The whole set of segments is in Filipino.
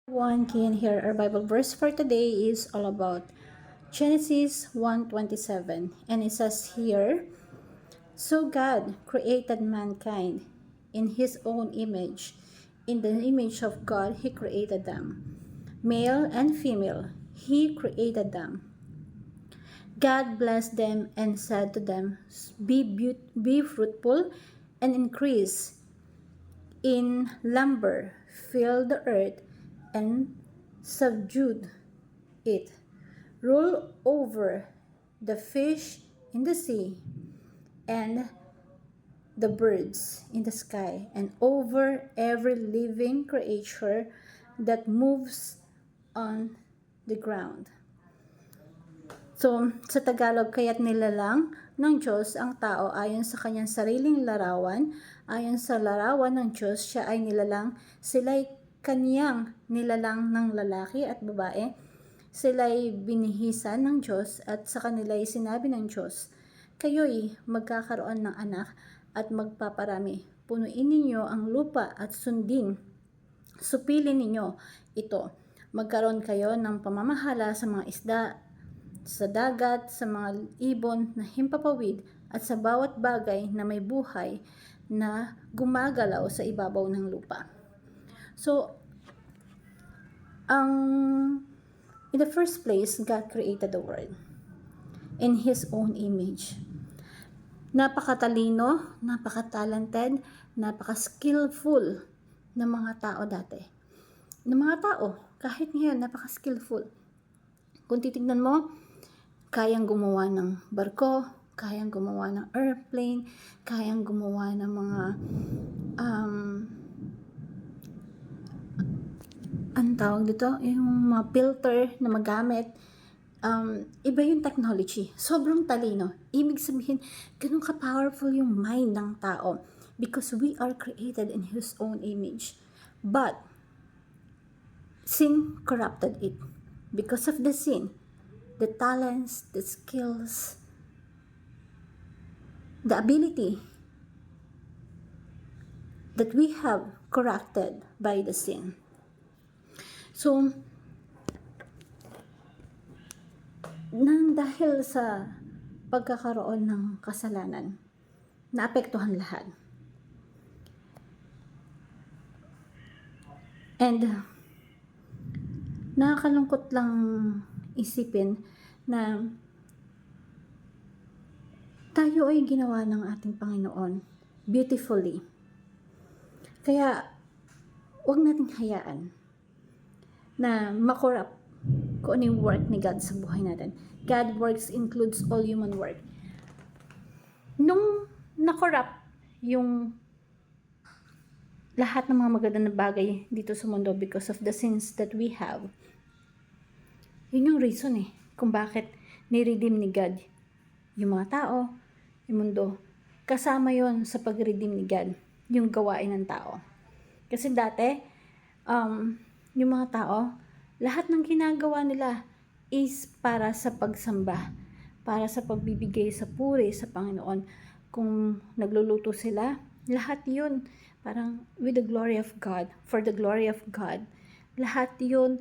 One can hear our Bible verse for today is all about Genesis 1:27, and it says here, "So God created mankind in his own image. In the image of God he created them. Male and female he created them. God blessed them and said to them, be fruitful and increase in lumber, fill the earth and subdued it. Rule over the fish in the sea and the birds in the sky, and over every living creature that moves on the ground." So, sa Tagalog, kaya't nilalang ng Diyos ang tao ayon sa kanyang sariling larawan. Ayon sa larawan ng Diyos, siya ay nilalang. Sila'y kanyang nilalang ng lalaki at babae. Sila'y binihisan ng Diyos at sa kanila'y sinabi ng Diyos, "Kayo'y magkakaroon ng anak at magpaparami. Punuin ninyo ang lupa at supilin ninyo ito. Magkaroon kayo ng pamamahala sa mga isda, sa dagat, sa mga ibon na himpapawid at sa bawat bagay na may buhay na gumagalaw sa ibabaw ng lupa." So, in the first place, God created the world in His own image. Napakatalino, napaka-talented, napaka-skillful ng mga tao dati. Ng mga tao, kahit ngayon, napaka-skillful. Kung titignan mo, kayang gumawa ng barko, kayang gumawa ng airplane, kayang gumawa ng mga anong tawag dito? Yung mga filter na magamit. Iba yung technology. Sobrang talino. Ibig sabihin, ganun ka-powerful yung mind ng tao because we are created in His own image. But, sin corrupted it. Because of the sin, the talents, the skills, the ability that we have corrupted by the sin. So, dahil sa pagkakaroon ng kasalanan, naapektuhan lahat. And nakakalungkot lang isipin na tayo ay ginawa ng ating Panginoon beautifully. Kaya, huwag nating hayaan na makorrupt kung ano yung work ni God sa buhay natin. God works includes all human work. Nung nakorrupt yung lahat ng mga magandang bagay dito sa mundo because of the sins that we have, yun yung reason kung bakit ni-redeem ni God yung mga tao, yung mundo. Kasama yon sa pag-redeem ni God, yung gawain ng tao. Kasi dati, yung mga tao, lahat ng ginagawa nila is para sa pagsamba, para sa pagbibigay sa puri sa Panginoon. Kung nagluluto sila, lahat yun parang with the glory of God, for the glory of God. Lahat yun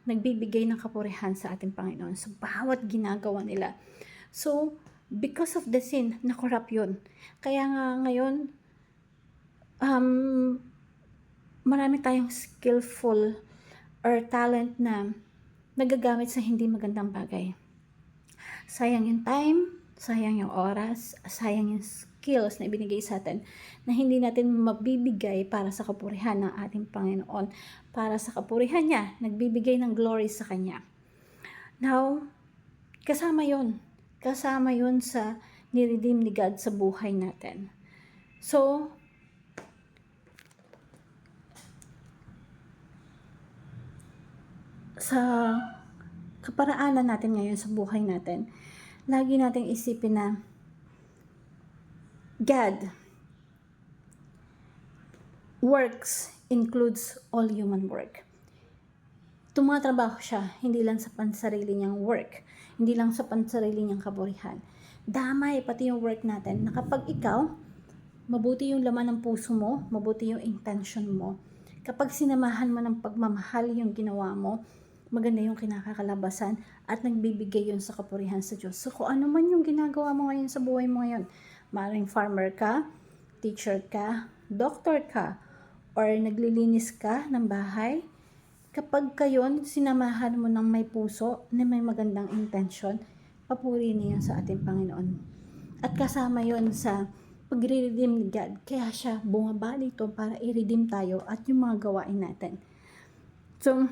nagbibigay ng kapurihan sa ating Panginoon sa bawat ginagawa nila. So, because of the sin, nakorrupt yun. Kaya nga ngayon, marami tayong skillful or talent na nagagamit sa hindi magandang bagay. Sayang yung time, sayang yung oras, sayang yung skills na ibinigay sa atin na hindi natin mabibigay para sa kapurihan ng ating Panginoon. Para sa kapurihan niya, nagbibigay ng glory sa Kanya. Now, kasama yun sa niredeem ni God sa buhay natin. So, sa kaparaanan natin ngayon sa buhay natin, lagi nating isipin na God works includes all human work. Tumatrabaho siya, hindi lang sa pansarili niyang work, hindi lang sa pansarili niyang kaburihan. Damay pati yung work natin na kapag ikaw, mabuti yung laman ng puso mo, mabuti yung intention mo, Kapag sinamahan mo ng pagmamahal yung ginawa mo, maganda yung kinakakalabasan at nagbibigay yun sa kapurihan sa Diyos. So kung ano man yung ginagawa mo ngayon sa buhay mo ngayon, maaaring farmer ka, teacher ka, doctor ka, or naglilinis ka ng bahay, kapag kayon sinamahan mo ng may puso na may magandang intensyon, papuri niya sa ating Panginoon. At kasama yon sa pagre-redeem ni God. Kaya siya bumaba dito para i-redeem tayo at yung mga gawain natin. So,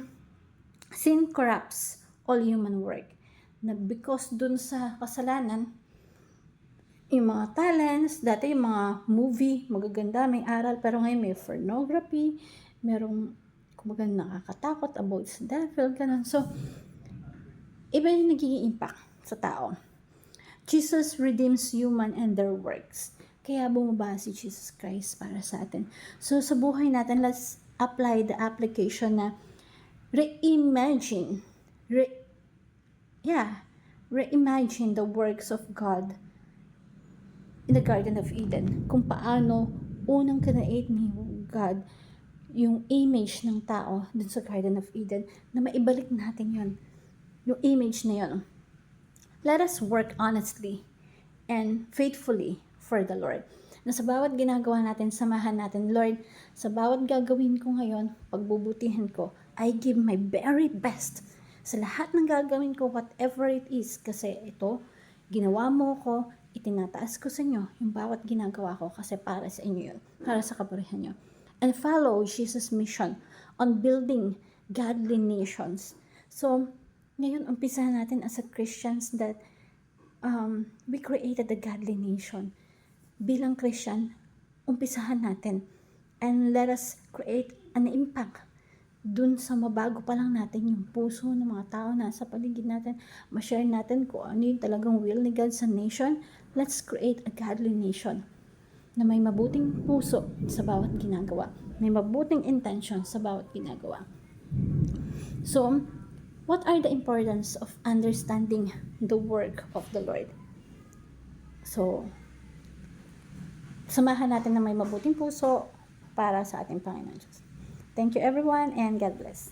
sin corrupts all human work. Na because dun sa kasalanan, yung mga talents, dati yung mga movie, magaganda, may aral, pero ngayon may pornography, merong kumbaga nakakatakot about sa devil, ganun. So, iba yung nagiging impact sa tao. Jesus redeems human and their works. Kaya bumaba si Jesus Christ para sa atin. So, sa buhay natin, let's apply the application na reimagine the works of God in the Garden of Eden. Kung paano unang create ni God yung image ng tao dun sa Garden of Eden, na maibalik natin yon, yung image na yon. Let us work honestly and faithfully for the Lord. Na sa bawat ginagawa natin, samahan natin, Lord, sa bawat gagawin ko ngayon, pagbubutihan ko, I give my very best sa lahat ng gagawin ko, whatever it is, kasi ito, ginawa mo ko, itinataas ko sa inyo yung bawat ginagawa ko kasi para sa inyo yun, para sa kapurihan nyo. And follow Jesus' mission on building godly nations. So, ngayon, umpisahan natin as a Christians that we created a godly nation. Bilang Christian, umpisahan natin and let us create an impact dun sa mabago pa lang natin yung puso ng mga tao na sa paligid natin. Ma-share natin kung ano yung talagang will ni God sa nation. Let's create a godly nation na may mabuting puso sa bawat ginagawa. May mabuting intention sa bawat ginagawa. So, what are the importance of understanding the work of the Lord? So, samahan natin na may mabuting puso para sa ating Panginoon Diyos. Thank you everyone and God bless.